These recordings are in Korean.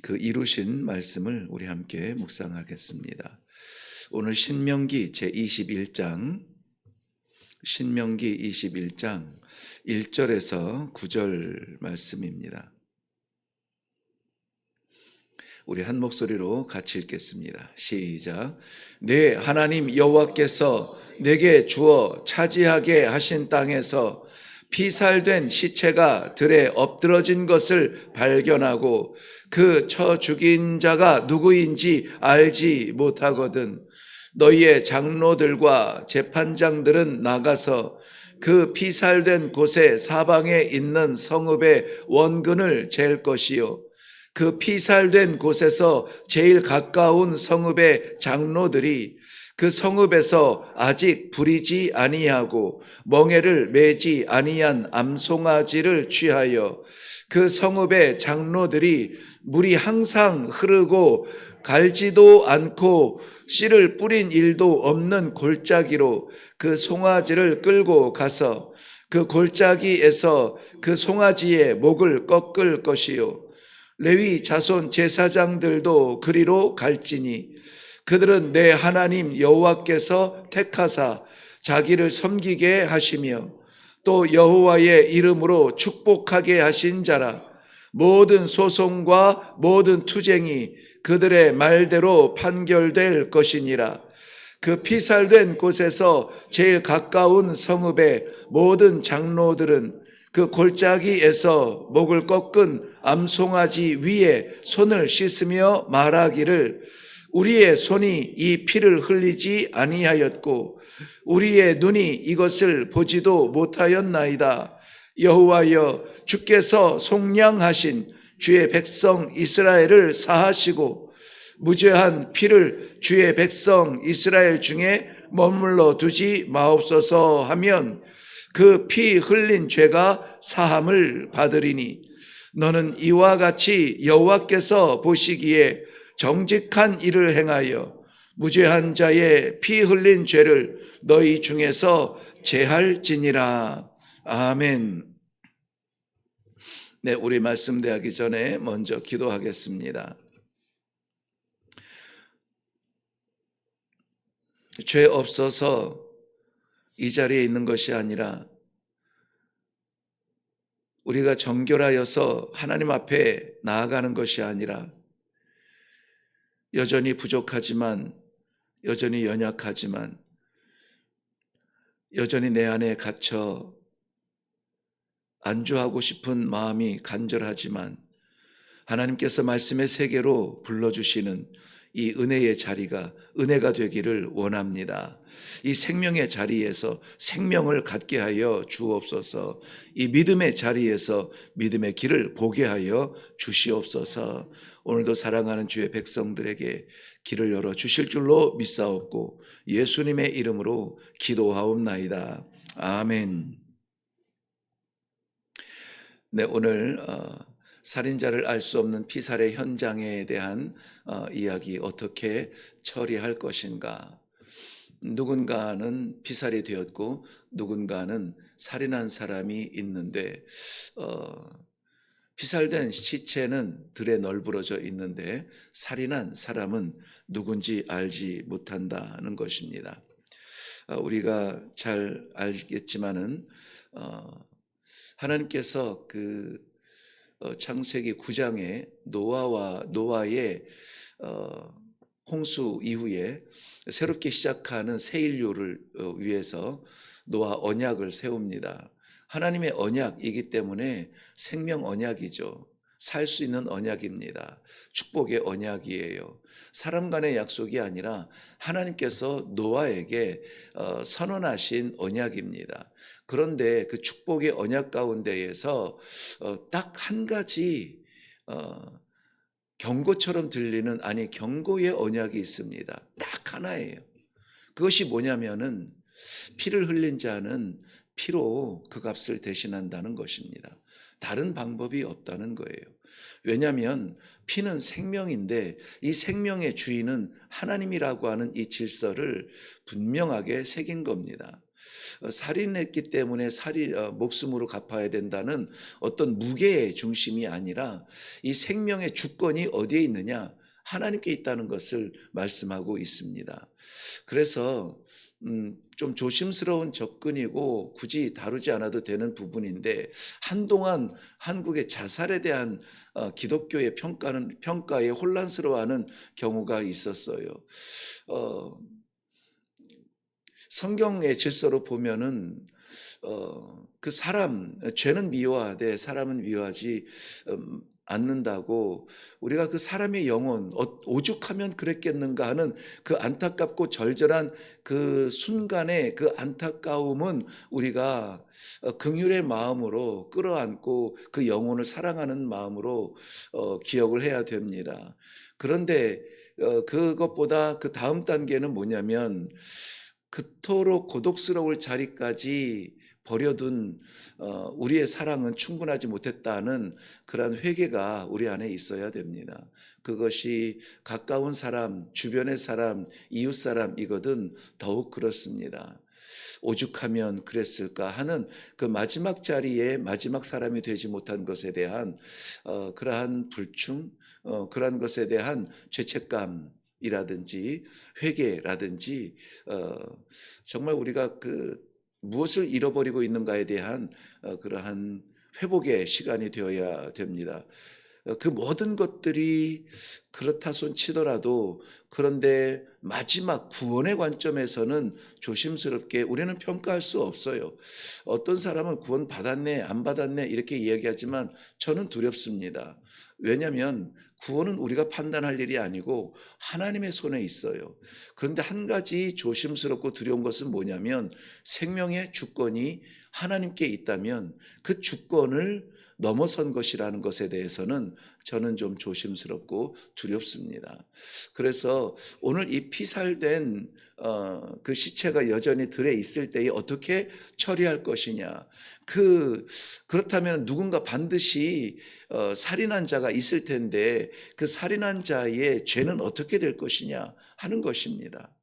그 이루신 말씀을 우리 함께 묵상하겠습니다. 오늘 신명기 제21장, 신명기 21장 1절에서 9절 말씀입니다. 우리 한 목소리로 같이 읽겠습니다. 시작. 내 하나님 여호와께서 내게 주어 차지하게 하신 땅에서 피살된 시체가 들에 엎드러진 것을 발견하고 그 쳐 죽인 자가 누구인지 알지 못하거든. 너희의 장로들과 재판장들은 나가서 그 피살된 곳의 사방에 있는 성읍의 원근을 잴 것이요, 그 피살된 곳에서 제일 가까운 성읍의 장로들이 그 성읍에서 아직 부리지 아니하고 멍에를 매지 아니한 암송아지를 취하여 그 성읍의 장로들이 물이 항상 흐르고 갈지도 않고 씨를 뿌린 일도 없는 골짜기로 그 송아지를 끌고 가서 그 골짜기에서 그 송아지의 목을 꺾을 것이요, 레위 자손 제사장들도 그리로 갈지니 그들은 내 하나님 여호와께서 택하사 자기를 섬기게 하시며 또 여호와의 이름으로 축복하게 하신 자라. 모든 소송과 모든 투쟁이 그들의 말대로 판결될 것이니라. 그 피살된 곳에서 제일 가까운 성읍의 모든 장로들은 그 골짜기에서 목을 꺾은 암송아지 위에 손을 씻으며 말하기를, 우리의 손이 이 피를 흘리지 아니하였고 우리의 눈이 이것을 보지도 못하였나이다. 여호와여, 주께서 속량하신 주의 백성 이스라엘을 사하시고 무죄한 피를 주의 백성 이스라엘 중에 머물러 두지 마옵소서 하면 그 피 흘린 죄가 사함을 받으리니, 너는 이와 같이 여호와께서 보시기에 정직한 일을 행하여 무죄한 자의 피 흘린 죄를 너희 중에서 제할지니라. 아멘. 네, 우리 말씀 대하기 전에 먼저 기도하겠습니다. 죄 없어서 이 자리에 있는 것이 아니라 우리가 정결하여서 하나님 앞에 나아가는 것이 아니라 여전히 부족하지만, 여전히 연약하지만, 여전히 내 안에 갇혀 안주하고 싶은 마음이 간절하지만 하나님께서 말씀의 세계로 불러주시는 이 은혜의 자리가 은혜가 되기를 원합니다. 이 생명의 자리에서 생명을 갖게 하여 주옵소서. 이 믿음의 자리에서 믿음의 길을 보게 하여 주시옵소서. 오늘도 사랑하는 주의 백성들에게 길을 열어 주실 줄로 믿사옵고 예수님의 이름으로 기도하옵나이다. 아멘. 네, 오늘 살인자를 알 수 없는 피살의 현장에 대한 이야기, 어떻게 처리할 것인가. 누군가는 피살이 되었고 누군가는 살인한 사람이 있는데 피살된 시체는 들에 널브러져 있는데 살인한 사람은 누군지 알지 못한다는 것입니다. 우리가 잘 알겠지만은 하나님께서 그 창세기 9장에 노아의 홍수 이후에 새롭게 시작하는 새 인류를 위해서 노아 언약을 세웁니다. 하나님의 언약이기 때문에 생명 언약이죠. 살 수 있는 언약입니다. 축복의 언약이에요. 사람 간의 약속이 아니라 하나님께서 노아에게 선언하신 언약입니다. 그런데 그 축복의 언약 가운데에서 딱 한 가지 경고처럼 들리는, 아니 경고의 언약이 있습니다. 딱 하나예요. 그것이 뭐냐면은 피를 흘린 자는 피로 그 값을 대신한다는 것입니다. 다른 방법이 없다는 거예요. 왜냐하면 피는 생명인데 이 생명의 주인은 하나님이라고 하는 이 질서를 분명하게 새긴 겁니다. 살인했기 때문에 목숨으로 갚아야 된다는 어떤 무게의 중심이 아니라 이 생명의 주권이 어디에 있느냐? 하나님께 있다는 것을 말씀하고 있습니다. 그래서 좀 조심스러운 접근이고 굳이 다루지 않아도 되는 부분인데, 한동안 한국의 자살에 대한 기독교의 평가에 혼란스러워하는 경우가 있었어요. 성경의 질서로 보면은 그 죄는 미워하되 사람은 미워하지 않는다고, 우리가 그 사람의 영혼 오죽하면 그랬겠는가 하는 그 안타깝고 절절한 그 순간의 그 안타까움은 우리가 긍휼의 마음으로 끌어안고 그 영혼을 사랑하는 마음으로 기억을 해야 됩니다. 그런데 그것보다 그 다음 단계는 뭐냐면, 그토록 고독스러울 자리까지 버려둔 우리의 사랑은 충분하지 못했다는 그러한 회개가 우리 안에 있어야 됩니다. 그것이 가까운 사람, 주변의 사람, 이웃 사람이거든 더욱 그렇습니다. 오죽하면 그랬을까 하는 그 마지막 자리에 마지막 사람이 되지 못한 것에 대한 그러한 불충, 그러한 것에 대한 죄책감 이라든지 회개라든지 정말 우리가 무엇을 잃어버리고 있는가에 대한 그러한 회복의 시간이 되어야 됩니다. 그 모든 것들이 그렇다 손 치더라도, 그런데 마지막 구원의 관점에서는 조심스럽게 우리는 평가할 수 없어요. 어떤 사람은 구원 받았네, 안 받았네 이렇게 이야기하지만 저는 두렵습니다. 왜냐하면 구원은 우리가 판단할 일이 아니고 하나님의 손에 있어요. 그런데 한 가지 조심스럽고 두려운 것은 뭐냐면, 생명의 주권이 하나님께 있다면 그 주권을 넘어선 것이라는 것에 대해서는 저는 좀 조심스럽고 두렵습니다. 그래서 오늘 이 피살된 그 시체가 여전히 들에 있을 때에 어떻게 처리할 것이냐, 그렇다면 누군가 반드시 살인한 자가 있을 텐데 그 살인한 자의 죄는 어떻게 될 것이냐 하는 것입니다.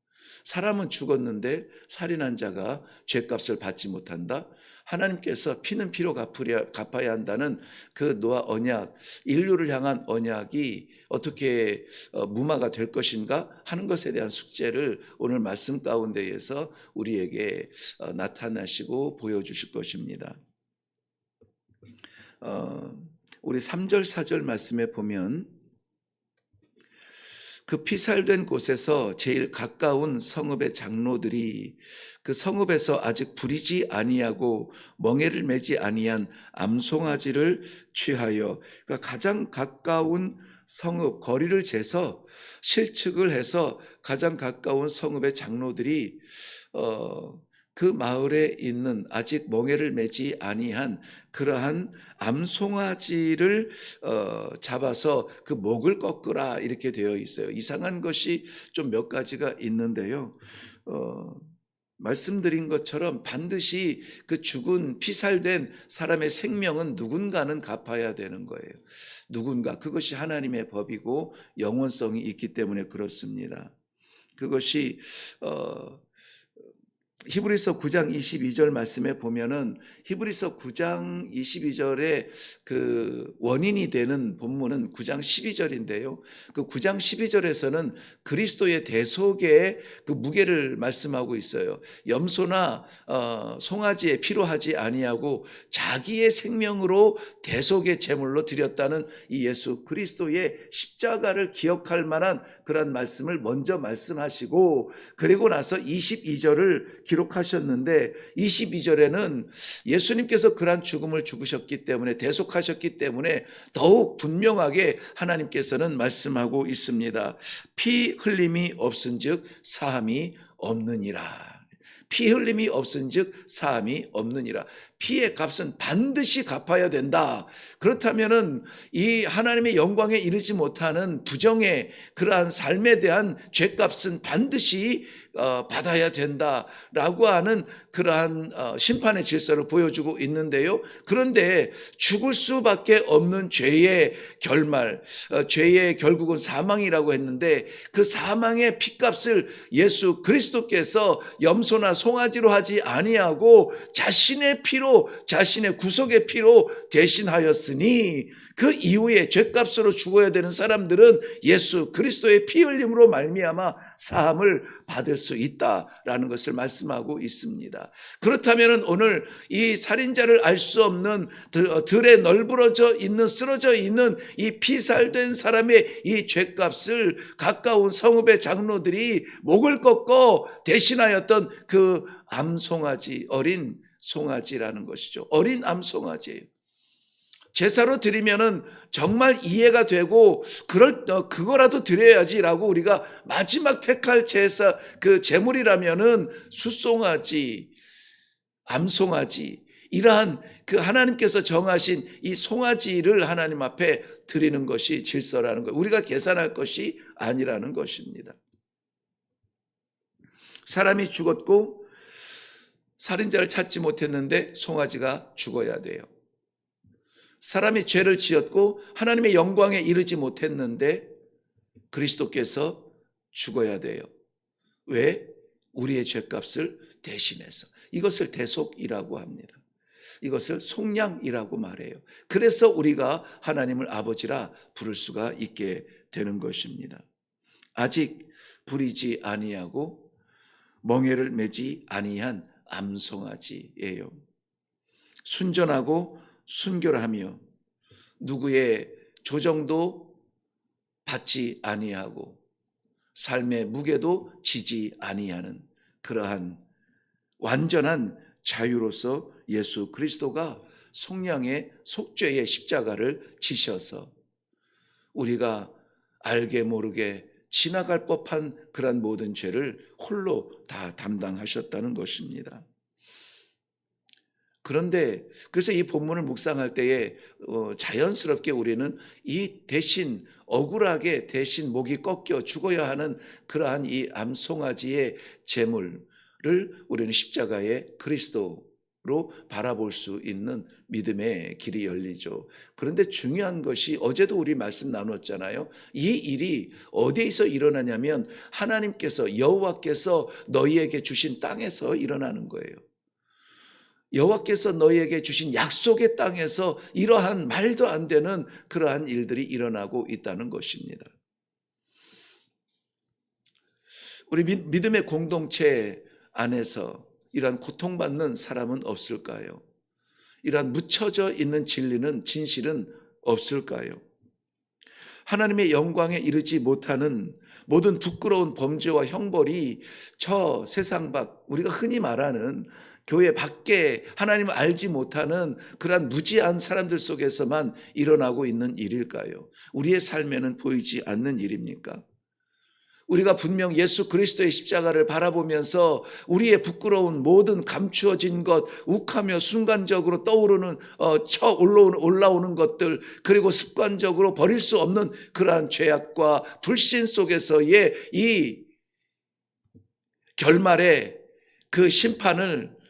사람은 죽었는데 살인한 자가 죄값을 받지 못한다. 하나님께서 피는 피로 갚아야 한다는 그 노아 언약, 인류를 향한 언약이 어떻게 무마가 될 것인가 하는 것에 대한 숙제를 오늘 말씀 가운데에서 우리에게 나타나시고 보여주실 것입니다. 우리 3절 4절 말씀에 보면, 그 피살된 곳에서 제일 가까운 성읍의 장로들이 그 성읍에서 아직 부리지 아니하고 멍에를 매지 아니한 암송아지를 취하여, 그러니까 가장 가까운 성읍 거리를 재서 실측을 해서 가장 가까운 성읍의 장로들이 그 마을에 있는 아직 멍에를 매지 아니한 그러한 암송아지를 잡아서 그 목을 꺾으라 이렇게 되어 있어요. 이상한 것이 좀 몇 가지가 있는데요. 말씀드린 것처럼 반드시 그 죽은 피살된 사람의 생명은 누군가는 갚아야 되는 거예요. 누군가. 그것이 하나님의 법이고 영원성이 있기 때문에 그렇습니다. 그것이 히브리서 9장 22절 말씀에 보면은, 히브리서 9장 22절에 그 원인이 되는 본문은 9장 12절인데요. 그 9장 12절에서는 그리스도의 대속의 그 무게를 말씀하고 있어요. 염소나 송아지의 피로 하지 아니하고 자기의 생명으로 대속의 제물로 드렸다는 이 예수 그리스도의 십자가를 기억할 만한 그런 말씀을 먼저 말씀하시고, 그리고 나서 22절을 기록하셨는데, 22절에는 예수님께서 그러한 죽음을 죽으셨기 때문에, 대속하셨기 때문에 더욱 분명하게 하나님께서는 말씀하고 있습니다. 피 흘림이 없은즉 사함이 없느니라. 피 흘림이 없은즉 사함이 없느니라. 피의 값은 반드시 갚아야 된다. 그렇다면은 이 하나님의 영광에 이르지 못하는 부정의 그러한 삶에 대한 죄값은 반드시 받아야 된다라고 하는 그러한 심판의 질서를 보여주고 있는데요. 그런데 죽을 수밖에 없는 죄의 결말, 죄의 결국은 사망이라고 했는데 그 사망의 피값을 예수 그리스도께서 염소나 송아지로 하지 아니하고 자신의 피로, 자신의 구속의 피로 대신하였으니 그 이후에 죄값으로 죽어야 되는 사람들은 예수 그리스도의 피 흘림으로 말미암아 사함을 받을 수 있다라는 것을 말씀하고 있습니다. 그렇다면 오늘 이 살인자를 알 수 없는 들에 널브러져 있는, 쓰러져 있는 이 피살된 사람의 이 죄값을 가까운 성읍의 장로들이 목을 꺾고 대신하였던 그 암송아지, 어린 송아지라는 것이죠. 어린 암송아지예요. 제사로 드리면은 정말 이해가 되고 그거라도 드려야지라고 우리가 마지막 택할 제사 그 제물이라면은 숫송아지, 암송아지 이러한 그 하나님께서 정하신 이 송아지를 하나님 앞에 드리는 것이 질서라는 거예요. 우리가 계산할 것이 아니라는 것입니다. 사람이 죽었고 살인자를 찾지 못했는데 송아지가 죽어야 돼요. 사람이 죄를 지었고 하나님의 영광에 이르지 못했는데 그리스도께서 죽어야 돼요. 왜? 우리의 죄값을 대신해서. 이것을 대속이라고 합니다. 이것을 속량이라고 말해요. 그래서 우리가 하나님을 아버지라 부를 수가 있게 되는 것입니다. 아직 부리지 아니하고 멍에를 매지 아니한 암송아지예요. 순전하고 순결하며 누구의 조정도 받지 아니하고 삶의 무게도 지지 아니하는 그러한 완전한 자유로서 예수 그리스도가 속량의 속죄의 십자가를 지셔서 우리가 알게 모르게 지나갈 법한 그런 모든 죄를 홀로 다 담당하셨다는 것입니다. 그런데 그래서 이 본문을 묵상할 때에 자연스럽게 우리는 이 대신 억울하게 대신 목이 꺾여 죽어야 하는 그러한 이 암송아지의 제물을 우리는 십자가의 그리스도로 바라볼 수 있는 믿음의 길이 열리죠. 그런데 중요한 것이 어제도 우리 말씀 나눴잖아요. 이 일이 어디에서 일어나냐면 하나님께서 여호와께서 너희에게 주신 땅에서 일어나는 거예요. 여호와께서 너희에게 주신 약속의 땅에서 이러한 말도 안 되는 그러한 일들이 일어나고 있다는 것입니다. 우리 믿음의 공동체 안에서 이러한 고통받는 사람은 없을까요? 이러한 묻혀져 있는 진실은 없을까요? 하나님의 영광에 이르지 못하는 모든 부끄러운 범죄와 형벌이 저 세상 밖, 우리가 흔히 말하는 교회 밖에 하나님을 알지 못하는 그러한 무지한 사람들 속에서만 일어나고 있는 일일까요? 우리의 삶에는 보이지 않는 일입니까? 우리가 분명 예수 그리스도의 십자가를 바라보면서 우리의 부끄러운 모든 감추어진 것, 욱하며 순간적으로 떠오르는 올라오는 것들, 그리고 습관적으로 버릴 수 없는 그러한 죄악과 불신 속에서의 이 결말의 그 심판을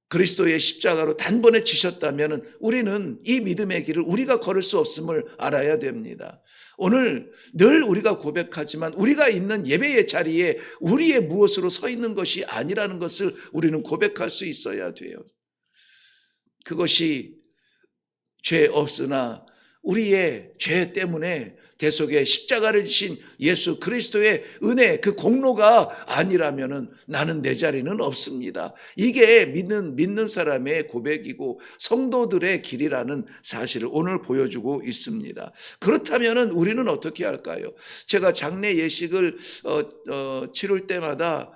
그리스도의 십자가로 단번에 지셨다면 우리는 이 믿음의 길을 우리가 걸을 수 없음을 알아야 됩니다. 오늘 늘 우리가 고백하지만 우리가 있는 예배의 자리에 우리의 무엇으로 서 있는 것이 아니라는 것을 우리는 고백할 수 있어야 돼요. 그것이 죄 없으나 우리의 죄 때문에 대속의 십자가를 지신 예수 그리스도의 은혜, 그 공로가 아니라면 나는 내 자리는 없습니다. 이게 믿는 사람의 고백이고 성도들의 길이라는 사실을 오늘 보여주고 있습니다. 그렇다면 우리는 어떻게 할까요? 제가 장례 예식을 치를 때마다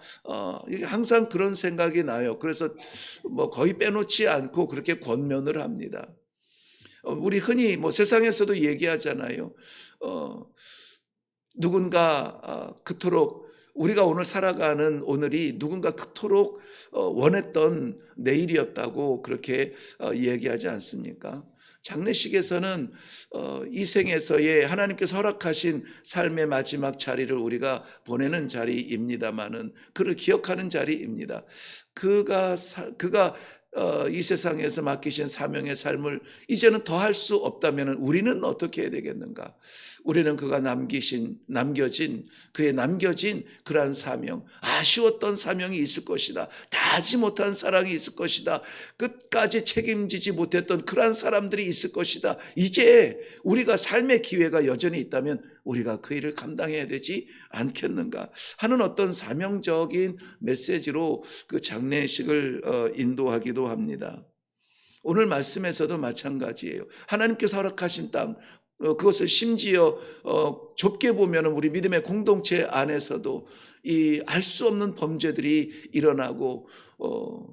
항상 그런 생각이 나요. 그래서 거의 빼놓지 않고 그렇게 권면을 합니다. 우리 흔히 세상에서도 얘기하잖아요. 누군가 그토록 우리가 오늘 살아가는 오늘이 누군가 그토록 원했던 내일이었다고 그렇게 얘기하지 않습니까? 장례식에서는 이 생에서의 하나님께서 허락하신 삶의 마지막 자리를 우리가 보내는 자리입니다마는, 그를 기억하는 자리입니다. 그가 이 세상에서 맡기신 사명의 삶을 이제는 더 할 수 없다면 우리는 어떻게 해야 되겠는가? 우리는 그가 남겨진 그러한 사명, 아쉬웠던 사명이 있을 것이다. 다 하지 못한 사랑이 있을 것이다. 끝까지 책임지지 못했던 그러한 사람들이 있을 것이다. 이제 우리가 삶의 기회가 여전히 있다면 우리가 그 일을 감당해야 되지 않겠는가 하는 어떤 사명적인 메시지로 그 장례식을 인도하기도 합니다. 오늘 말씀에서도 마찬가지예요. 하나님께서 허락하신 땅, 그것을 심지어 좁게 보면 우리 믿음의 공동체 안에서도 이 알 수 없는 범죄들이 일어나고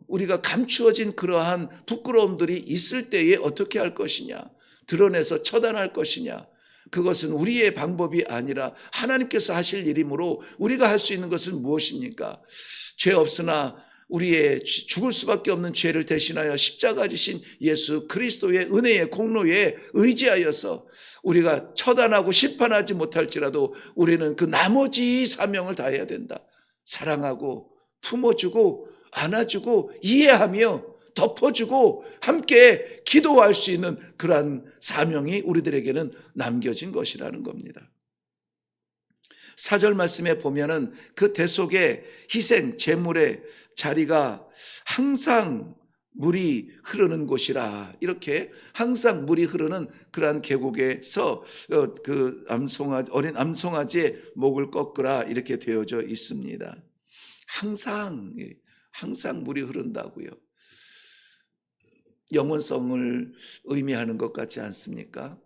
우리가 감추어진 그러한 부끄러움들이 있을 때에 어떻게 할 것이냐, 드러내서 처단할 것이냐, 그것은 우리의 방법이 아니라 하나님께서 하실 일이므로 우리가 할 수 있는 것은 무엇입니까? 죄 없으나 우리의 죽을 수밖에 없는 죄를 대신하여 십자가 지신 예수 그리스도의 은혜의 공로에 의지하여서 우리가 처단하고 심판하지 못할지라도 우리는 그 나머지 사명을 다해야 된다. 사랑하고 품어주고 안아주고 이해하며 덮어주고 함께 기도할 수 있는 그러한 사명이 우리들에게는 남겨진 것이라는 겁니다. 4절 말씀에 보면은 그 대속의 희생 제물의 자리가 항상 물이 흐르는 곳이라, 이렇게 항상 물이 흐르는 그러한 계곡에서 그 어린 암송아지의 목을 꺾으라 이렇게 되어져 있습니다. 항상 물이 흐른다고요. 영원성을 의미하는 것 같지 않습니까?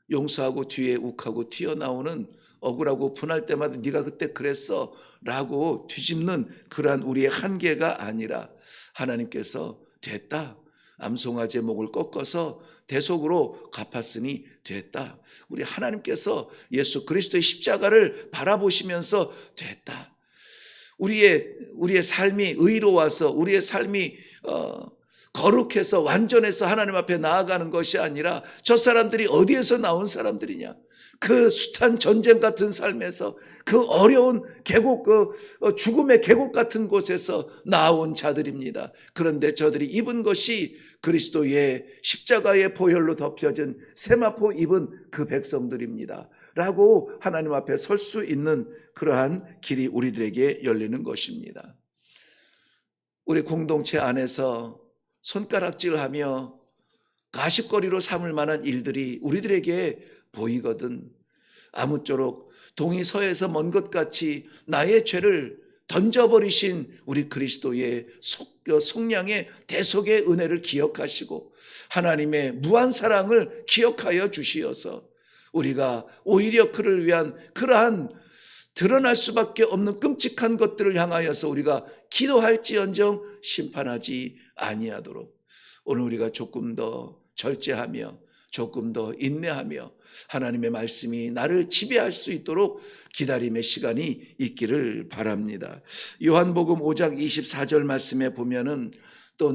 용서하고 뒤에 욱하고 튀어나오는, 억울하고 분할 때마다 네가 그때 그랬어 라고 뒤집는 그러한 우리의 한계가 아니라 하나님께서 됐다, 암송아지의 목을 꺾어서 대속으로 갚았으니 됐다, 우리 하나님께서 예수 그리스도의 십자가를 바라보시면서 됐다, 우리의 삶이 의로워서 우리의 삶이 거룩해서 완전해서 하나님 앞에 나아가는 것이 아니라 저 사람들이 어디에서 나온 사람들이냐, 그 숱한 전쟁 같은 삶에서 그 어려운 계곡, 죽음의 계곡 같은 곳에서 나온 자들입니다. 그런데 저들이 입은 것이 그리스도의 십자가의 보혈로 덮여진 세마포 입은 그 백성들입니다 라고 하나님 앞에 설 수 있는 그러한 길이 우리들에게 열리는 것입니다. 우리 공동체 안에서 손가락질하며 가십거리로 삼을 만한 일들이 우리들에게 보이거든 아무쪼록 동이 서에서 먼 것 같이 나의 죄를 던져버리신 우리 그리스도의 속량의 대속의 은혜를 기억하시고 하나님의 무한 사랑을 기억하여 주시어서 우리가 오히려 그를 위한 그러한 드러날 수밖에 없는 끔찍한 것들을 향하여서 우리가 기도할지언정 심판하지 아니하도록 오늘 우리가 조금 더 절제하며 조금 더 인내하며 하나님의 말씀이 나를 지배할 수 있도록 기다림의 시간이 있기를 바랍니다. 요한복음 5장 24절 말씀에 보면은 또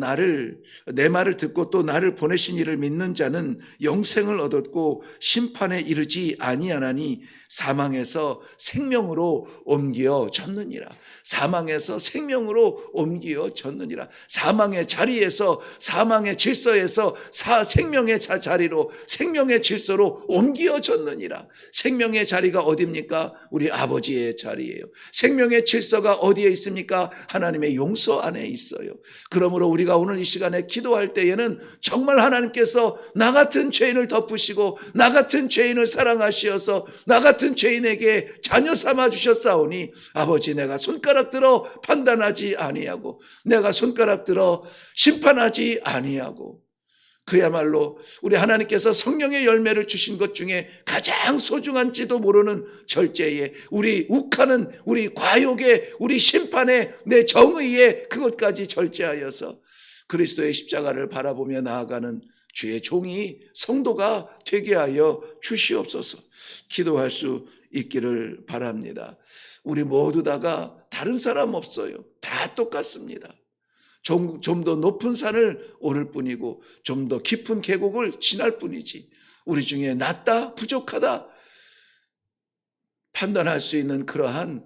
내 말을 듣고 또 나를 보내신 이를 믿는 자는 영생을 얻었고 심판에 이르지 아니하나니 사망에서 생명으로 옮겨졌느니라. 사망에서 생명으로 옮겨졌느니라. 사망의 자리에서, 사망의 질서에서 생명의 자리로, 생명의 질서로 옮겨졌느니라. 생명의 자리가 어디입니까? 우리 아버지의 자리예요. 생명의 질서가 어디에 있습니까? 하나님의 용서 안에 있어요. 그러므로 우리가 오늘 이 시간에 기도할 때에는 정말 하나님께서 나 같은 죄인을 덮으시고 나 같은 죄인을 사랑하시어서 나 같은 죄인에게 자녀 삼아 주셨사오니 아버지, 내가 손가락 들어 판단하지 아니하고 내가 손가락 들어 심판하지 아니하고 그야말로 우리 하나님께서 성령의 열매를 주신 것 중에 가장 소중한지도 모르는 절제에, 우리 욱하는 우리 과욕에, 우리 심판에, 내 정의에 그것까지 절제하여서 그리스도의 십자가를 바라보며 나아가는 주의 종이 성도가 되게 하여 주시옵소서. 기도할 수 있기를 바랍니다. 우리 모두 다가 다른 사람 없어요. 다 똑같습니다. 좀 더 높은 산을 오를 뿐이고 좀 더 깊은 계곡을 지날 뿐이지, 우리 중에 낫다, 부족하다 판단할 수 있는 그러한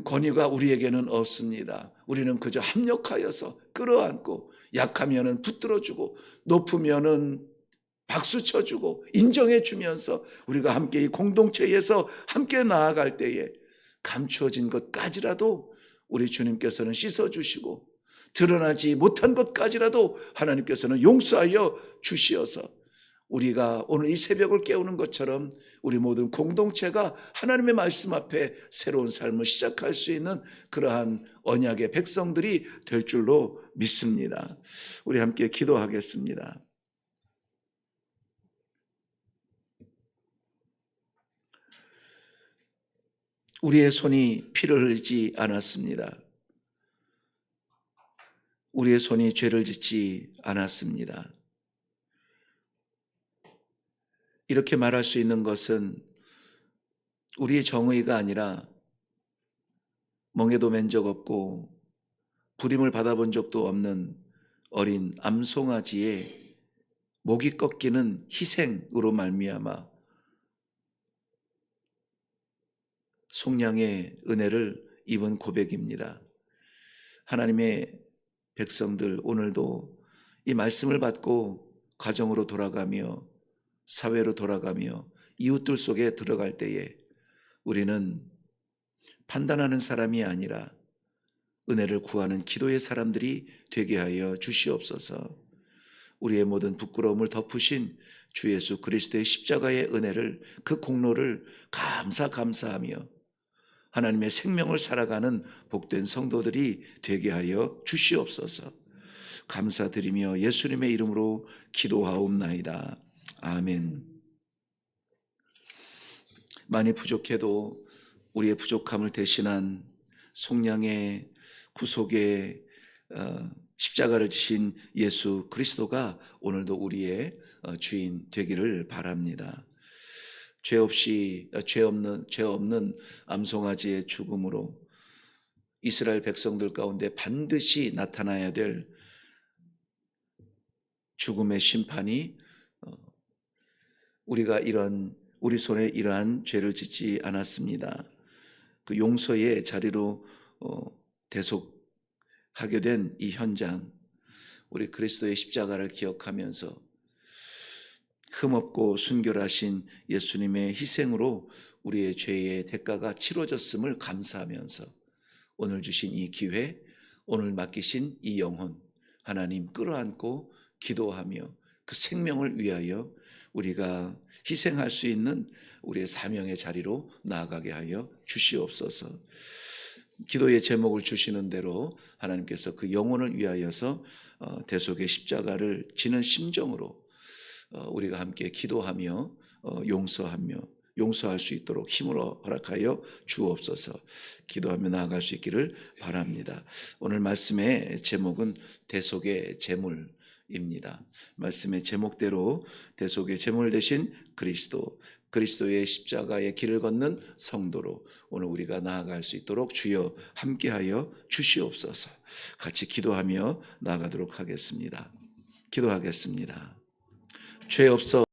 권위가 우리에게는 없습니다. 우리는 그저 합력하여서 끌어안고, 약하면은 붙들어주고, 높으면은 박수 쳐주고 인정해 주면서 우리가 함께 이 공동체에서 함께 나아갈 때에 감추어진 것까지라도 우리 주님께서는 씻어주시고, 드러나지 못한 것까지라도 하나님께서는 용서하여 주시어서 우리가 오늘 이 새벽을 깨우는 것처럼 우리 모든 공동체가 하나님의 말씀 앞에 새로운 삶을 시작할 수 있는 그러한 언약의 백성들이 될 줄로 믿습니다. 우리 함께 기도하겠습니다. 우리의 손이 피를 흘리지 않았습니다. 우리의 손이 죄를 짓지 않았습니다. 이렇게 말할 수 있는 것은 우리의 정의가 아니라 멍에도 맨 적 없고 부림을 받아본 적도 없는 어린 암송아지의 목이 꺾이는 희생으로 말미암아 속량의 은혜를 입은 고백입니다. 하나님의 백성들, 오늘도 이 말씀을 받고 가정으로 돌아가며 사회로 돌아가며 이웃들 속에 들어갈 때에 우리는 판단하는 사람이 아니라 은혜를 구하는 기도의 사람들이 되게 하여 주시옵소서. 우리의 모든 부끄러움을 덮으신 주 예수 그리스도의 십자가의 은혜를, 그 공로를 감사하며 하나님의 생명을 살아가는 복된 성도들이 되게 하여 주시옵소서. 감사드리며 예수님의 이름으로 기도하옵나이다. 아멘. 많이 부족해도 우리의 부족함을 대신한 속량의 구속의 십자가를 지신 예수 그리스도가 오늘도 우리의 주인 되기를 바랍니다. 죄 없는 암송아지의 죽음으로 이스라엘 백성들 가운데 반드시 나타나야 될 죽음의 심판이, 우리 손에 이러한 죄를 짓지 않았습니다. 그 용서의 자리로 대속하게 된 이 현장, 우리 그리스도의 십자가를 기억하면서 흠없고 순결하신 예수님의 희생으로 우리의 죄의 대가가 치러졌음을 감사하면서 오늘 주신 이 기회, 오늘 맡기신 이 영혼 하나님 끌어안고 기도하며 그 생명을 위하여 우리가 희생할 수 있는 우리의 사명의 자리로 나아가게 하여 주시옵소서. 기도의 제목을 주시는 대로 하나님께서 그 영혼을 위하여서 대속의 십자가를 지는 심정으로 우리가 함께 기도하며 용서할 수 있도록 힘을 허락하여 주옵소서. 기도하며 나아갈 수 있기를 바랍니다. 오늘 말씀의 제목은 대속의 제물입니다. 말씀의 제목대로 대속의 제물 되신 그리스도의 십자가의 길을 걷는 성도로 오늘 우리가 나아갈 수 있도록 주여 함께하여 주시옵소서. 같이 기도하며 나아가도록 하겠습니다. 기도하겠습니다. 죄 없어